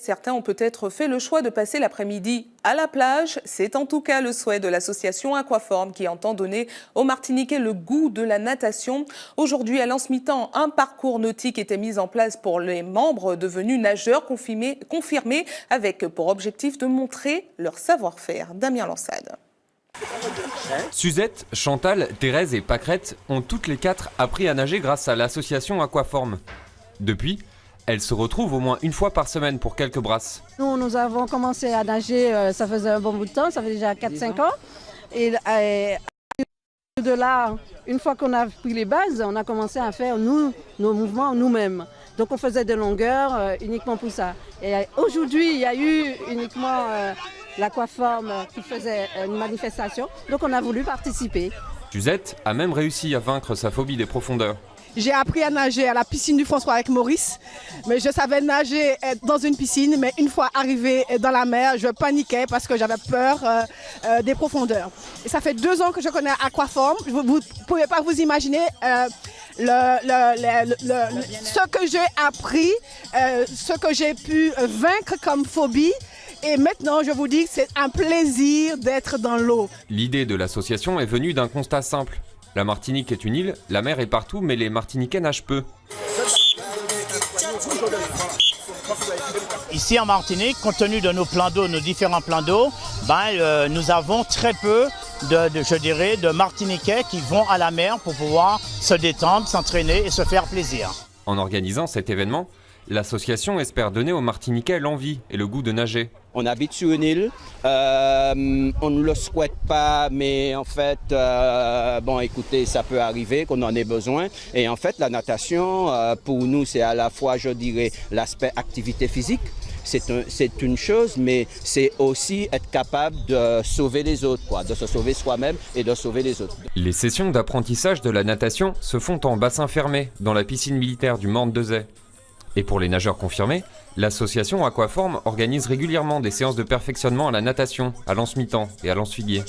Certains ont peut-être fait le choix de passer l'après-midi à la plage. C'est en tout cas le souhait de l'association Aquaform qui entend donner aux Martiniquais le goût de la natation. Aujourd'hui, à Lens-Mitan, un parcours nautique était mis en place pour les membres devenus nageurs confirmés avec pour objectif de montrer leur savoir-faire. Damien Lansade. Suzette, Chantal, Thérèse et Pâquerette ont toutes les quatre appris à nager grâce à l'association Aquaform. Depuis, elles se retrouvent au moins une fois par semaine pour quelques brasses. Nous avons commencé à nager, ça faisait un bon bout de temps, ça fait déjà 4-5 ans. Et de là, une fois qu'on a pris les bases, on a commencé à faire nos mouvements nous-mêmes. Donc on faisait des longueurs uniquement pour ça. Et aujourd'hui, il y a eu uniquement l'Aquaform qui faisait une manifestation, donc on a voulu participer. Suzette a même réussi à vaincre sa phobie des profondeurs. J'ai appris à nager à la piscine du François avec Maurice, mais je savais nager dans une piscine, mais une fois arrivé dans la mer, je paniquais parce que j'avais peur des profondeurs. Et ça fait 2 ans que je connais Aquaform, vous ne pouvez pas vous imaginer ce que j'ai appris, ce que j'ai pu vaincre comme phobie. Et maintenant, je vous dis que c'est un plaisir d'être dans l'eau. L'idée de l'association est venue d'un constat simple. La Martinique est une île, la mer est partout, mais les Martiniquais nagent peu. Ici en Martinique, compte tenu de nos plans d'eau, nos différents plans d'eau, nous avons très peu de Martiniquais qui vont à la mer pour pouvoir se détendre, s'entraîner et se faire plaisir. En organisant cet événement, l'association espère donner aux Martiniquais l'envie et le goût de nager. On habite sur une île, on ne le souhaite pas, mais en fait, écoutez, ça peut arriver qu'on en ait besoin. Et en fait, la natation, pour nous, c'est à la fois, je dirais, l'aspect activité physique. C'est une chose, mais c'est aussi être capable de sauver les autres, de se sauver soi-même et de sauver les autres. Les sessions d'apprentissage de la natation se font en bassin fermé, dans la piscine militaire du Morne de Zay. Et pour les nageurs confirmés, l'association Aquaform organise régulièrement des séances de perfectionnement à la natation, à Lens-Mitan et à Lens-Figuier.